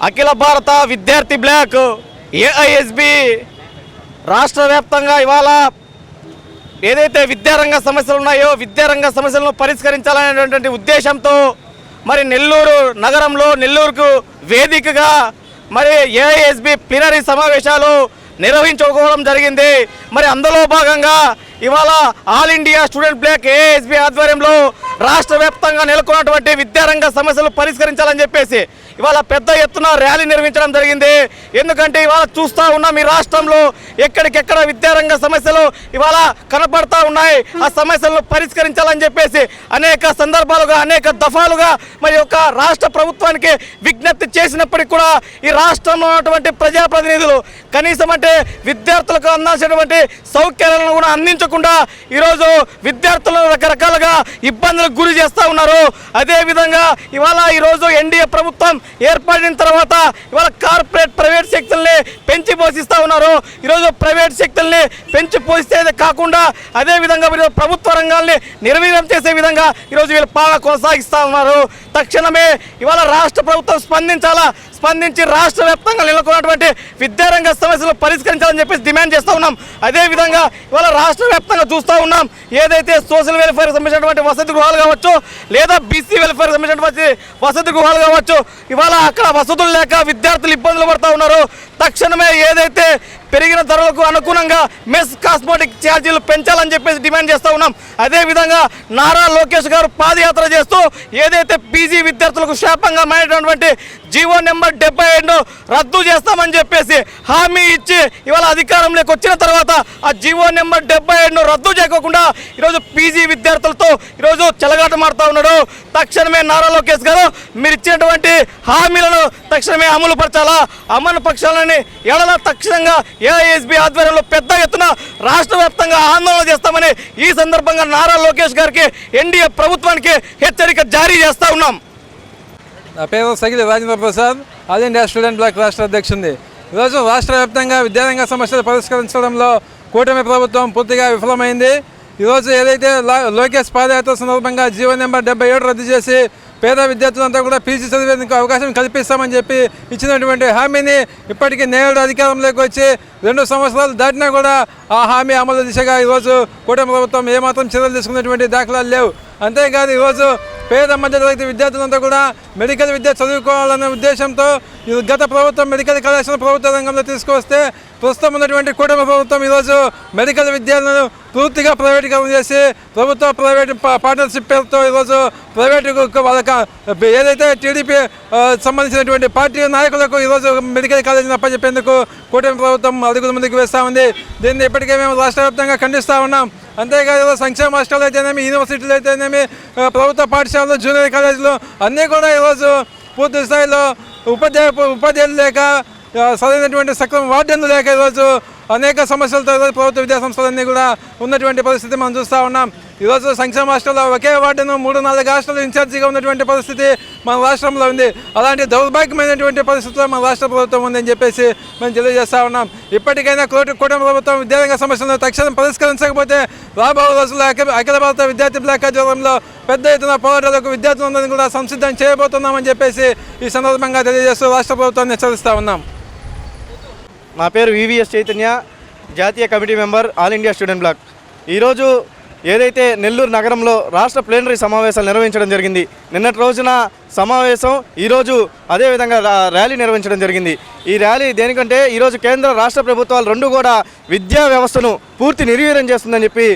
అఖిల భారత విద్యార్థి black AISB రాష్ట్ర వ్యాప్తంగా ఇవాళ ఏదైతే విద్యారంగ సమస్యలు ఉన్నాయో విద్యారంగ సమస్యలను పరిష్కరించాలనేటువంటి ఉద్దేశంతో మరి నెల్లూరు నగరంలో నెల్లూరుకు వేదికగా మరి ఏఐఎస్బి ప్లీనరీ సమావేశాలు నిర్వహించుకోవడం జరిగింది. మరి అందులో భాగంగా ఇవాళ all India student black AISB ఆధ్వర్యంలో రాష్ట్ర వ్యాప్తంగా నెలకొన్నటువంటి విద్యారంగ సమస్యలు పరిష్కరించాలని చెప్పేసి ఇవాళ పెద్ద ఎత్తున ర్యాలీ నిర్వహించడం జరిగింది. ఎందుకంటే ఇవాళ చూస్తూ ఉన్నాం ఈ రాష్ట్రంలో ఎక్కడికెక్కడ విద్యారంగ సమస్యలు ఇవాళ కనపడతా ఉన్నాయి. ఆ సమస్యలను పరిష్కరించాలని చెప్పేసి అనేక సందర్భాలుగా అనేక దఫాలుగా మరి యొక్క రాష్ట్ర ప్రభుత్వానికి విజ్ఞప్తి చేసినప్పటికీ కూడా ఈ రాష్ట్రంలో ఉన్నటువంటి ప్రజాప్రతినిధులు కనీసం అంటే విద్యార్థులకు అందాల్సినటువంటి సౌకర్యాలను కూడా అందించకుండా ఈరోజు విద్యార్థులను రకరకాలుగా ఇబ్బందులకు గురి చేస్తూ ఉన్నారు. అదేవిధంగా ఇవాళ ఈరోజు ఎన్డీఏ ప్రభుత్వం ఏర్పడిన తర్వాత ఇవాళ కార్పొరేట్ ప్రైవేట్ శక్తుల్ని పెంచి పోషిస్తూ ఉన్నారు. ఈరోజు ప్రైవేట్ శక్తుల్ని పెంచి పోషిస్తే కాకుండా అదేవిధంగా ప్రభుత్వ రంగాల్ని నిర్వీర్యం చేసే విధంగా ఈరోజు వీళ్ళు పాలన కొనసాగిస్తూ ఉన్నారు. తక్షణమే ఇవాళ రాష్ట్ర ప్రభుత్వం స్పందించి రాష్ట్ర వ్యాప్తంగా నెలకొన్నటువంటి విద్యారంగ సమస్యలు పరిష్కరించాలని చెప్పేసి డిమాండ్ చేస్తూ ఉన్నాం. అదేవిధంగా ఇవాళ రాష్ట్ర వ్యాప్తంగా చూస్తూ ఉన్నాం ఏదైతే సోషల్ వెల్ఫేర్కి సంబంధించినటువంటి వసతి గృహాలు కావచ్చు లేదా బీసీ వెల్ఫేర్కి సంబంధించినటువంటి వసతి గృహాలు కావచ్చు ఇవాళ అక్కడ వసతులు లేక విద్యార్థులు ఇబ్బందులు పడుతూ ఉన్నారు. తక్షణమే ఏదైతే పెరిగిన ధరలకు అనుగుణంగా మెస్ కాస్మోటిక్ ఛార్జీలు పెంచాలని చెప్పేసి డిమాండ్ చేస్తూ ఉన్నాం. అదేవిధంగా నారా లోకేష్ గారు పాదయాత్ర చేస్తూ ఏదైతే పీజీ విద్యార్థులకు శాపంగా మారినటువంటి జీవో నెంబర్ 77 రద్దు చేస్తామని చెప్పేసి హామీ ఇచ్చి ఇవాళ అధికారంలోకి వచ్చిన తర్వాత ఆ జీవో నెంబర్ 77 రద్దు చేయకుండా ఈరోజు పీజీ విద్యార్థులతో ఈరోజు చెలగాటమాడుతూ ఉన్నాడు. తక్షణమే నారా లోకేష్ గారు మీరు ఇచ్చినటువంటి హామీలను తక్షణమే అమలు పరచాలా. అమలు పక్షాలని ఎడల తక్షణంగా ఏఐఎస్బి ఆధ్వర్యంలో పెద్ద ఎత్తున రాష్ట్ర వ్యాప్తంగా ఆందోళన చేస్తామని ఈ సందర్భంగా నారా లోకేష్ గారికి ఎన్డీఏ ప్రభుత్వానికి హెచ్చరిక జారీ చేస్తూ ఉన్నాం. నా పేరు Sagili Rajendra Prasad, all India student black రాష్ట్ర అధ్యక్షుడిని. ఈరోజు రాష్ట్ర వ్యాప్తంగా విద్యారంగ సమస్యలు పరిష్కరించడంలో కూటమి ప్రభుత్వం పూర్తిగా విఫలమైంది. ఈరోజు ఏదైతే లోకేష్ పాదయాత్ర సందర్భంగా జీవో నెంబర్ 77 రద్దు చేసి పేద విద్యార్థులంతా కూడా పీజీ చదివేందుకు అవకాశం కల్పిస్తామని చెప్పి ఇచ్చినటువంటి హామీని ఇప్పటికీ నేడు అధికారంలోకి వచ్చి 2 సంవత్సరాలు దాటినా కూడా ఆ హామీ అమలు దిశగా ఈరోజు కూటమి ప్రభుత్వం ఏమాత్రం చర్యలు తీసుకున్నటువంటి దాఖలాలు లేవు. అంతేకాదు ఈరోజు పేద మధ్యతరగతి విద్యార్థులంతా కూడా మెడికల్ విద్య చదువుకోవాలనే ఉద్దేశంతో గత ప్రభుత్వం మెడికల్ కళాశాల ప్రభుత్వ రంగంలో తీసుకొస్తే ప్రస్తుతం ఉన్నటువంటి కూటమి ప్రభుత్వం ఈరోజు మెడికల్ విద్యలను పూర్తిగా ప్రైవేటీకరణ చేసి ప్రభుత్వ ప్రైవేట్ పార్ట్నర్షిప్ పేరుతో ఈరోజు ప్రైవేటు వాళ్ళకి ఏదైతే టీడీపీ సంబంధించినటువంటి పార్టీ నాయకులకు ఈరోజు మెడికల్ కాలేజీని అప్పచెప్పేందుకు కూటమి ప్రభుత్వం అడుగుల ముందుకు వేస్తూ ఉంది. దీన్ని ఇప్పటికే మేము రాష్ట్ర వ్యాప్తంగా ఖండిస్తూ ఉన్నాం. అంతేకాదు సంక్షేమ హాస్టల్ అయితేనేమి, యూనివర్సిటీలు అయితేనేమి, ప్రభుత్వ పాఠశాలలు, జూనియర్ కాలేజీలు అన్నీ కూడా ఈరోజు పూర్తి స్థాయిలో ఉపాధ్యాయులు లేక సరైనటువంటి సక్రమ వార్డెన్లు లేక ఈరోజు అనేక సమస్యలతో ప్రభుత్వ విద్యాసంస్థలన్నీ కూడా ఉన్నటువంటి పరిస్థితి మనం చూస్తూ ఉన్నాం. ఈరోజు సంక్షేమ హాస్టల్లో ఒకే వార్డును 3-4 హాస్టల్ ఇన్ఛార్జిగా ఉన్నటువంటి పరిస్థితి మన రాష్ట్రంలో ఉంది. అలాంటి దౌర్భాగ్యమైనటువంటి పరిస్థితుల్లో మన రాష్ట్ర ప్రభుత్వం ఉందని చెప్పేసి మేము తెలియజేస్తూ ఉన్నాం. ఇప్పటికైనా కూటమి ప్రభుత్వం విద్యారంగ సమస్యలను తక్షణం పరిష్కరించకపోతే రాబో రోజుల్లో అఖిల భారత విద్యార్థి బ్లాక్ ఆధ్వర్యంలో పెద్ద ఎత్తున పోరాటాలకు విద్యార్థులందరినీ కూడా సంసిద్ధం చేయబోతున్నామని చెప్పేసి ఈ సందర్భంగా తెలియజేస్తూ రాష్ట్ర ప్రభుత్వాన్ని హెచ్చరిస్తూ ఉన్నాం. నా పేరు వివిఎస్ చైతన్య, జాతీయ committee member, all India student black. ఈరోజు ఏదైతే నెల్లూరు నగరంలో రాష్ట్ర ప్లీనరీ సమావేశాలు నిర్వహించడం జరిగింది. నిన్నటి రోజున సమావేశం, ఈరోజు అదేవిధంగా ర్యాలీ నిర్వహించడం జరిగింది. ఈ ర్యాలీ దేనికంటే ఈరోజు కేంద్ర రాష్ట్ర ప్రభుత్వాలు రెండు కూడా విద్యా వ్యవస్థను పూర్తి నిర్వీర్యం చేస్తుందని చెప్పి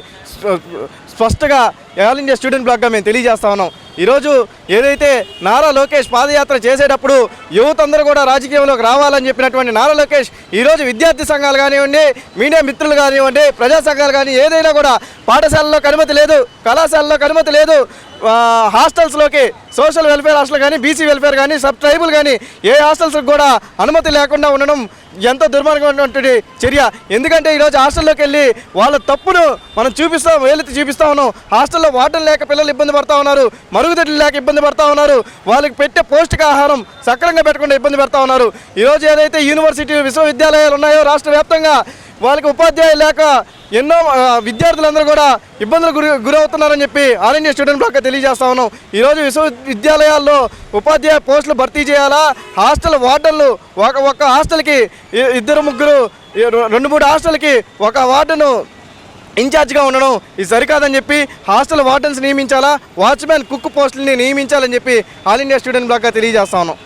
స్పష్టంగా ఆల్ ఇండియా స్టూడెంట్ బ్లాక్గా మేము తెలియజేస్తా ఉన్నాం. ఈరోజు ఏదైతే నారా లోకేష్ పాదయాత్ర చేసేటప్పుడు యువత అందరూ కూడా రాజకీయంలోకి రావాలని చెప్పినటువంటి నారా లోకేష్ ఈరోజు విద్యార్థి సంఘాలు కానివ్వండి, మీడియా మిత్రులు కానివ్వండి, ప్రజా సంఘాలు కానీ ఏదైనా కూడా పాఠశాలలోకి అనుమతి లేదు, కళాశాలలోకి అనుమతి లేదు, హాస్టల్స్లోకి సోషల్ వెల్ఫేర్ హాస్టల్ కానీ, బీసీ వెల్ఫేర్ కానీ, సబ్ ట్రైబుల్ కానీ ఏ హాస్టల్స్కి కూడా అనుమతి లేకుండా ఉండడం ఎంతో దుర్మార్గమైనటువంటి చర్య. ఎందుకంటే ఈరోజు హాస్టల్లోకి వెళ్ళి వాళ్ళ తప్పును మనం వేలెత్తి చూపిస్తూ ఉన్నాం. హాస్టల్లో వాటర్ లేక పిల్లలు ఇబ్బంది పడుతూ ఉన్నారు, మరుగుదొడ్లు లేక ఇబ్బంది పడుతూ ఉన్నారు, వాళ్ళకి పెట్టే పౌష్టికాహారం సక్రమంగా పెట్టకుండా ఇబ్బంది పడుతూ ఉన్నారు. ఈరోజు ఏదైతే యూనివర్సిటీ విశ్వవిద్యాలయాలు ఉన్నాయో రాష్ట్ర వ్యాప్తంగా వాళ్ళకి ఉపాధ్యాయులు లేక ఎన్నో విద్యార్థులందరూ కూడా ఇబ్బందులకు గురవుతున్నారని చెప్పి ఆల్ ఇండియా స్టూడెంట్ బ్లాక్ తెలియజేస్తా ఉన్నాం. ఈరోజు విశ్వవిద్యాలయాల్లో ఉపాధ్యాయ పోస్టులు భర్తీ చేయాలా, హాస్టల్ వార్డన్లు ఒక హాస్టల్కి 2-3, 2-3 హాస్టల్కి ఒక వార్డెను ఇన్ఛార్జ్గా ఉండడం ఇది సరికాదని చెప్పి హాస్టల్ వార్డెన్స్ నియమించాలా, వాచ్మెన్ కుక్ పోస్టులని నియమించాలని చెప్పి ఆల్ ఇండియా స్టూడెంట్ బ్లాక్గా తెలియజేస్తా ఉన్నాం.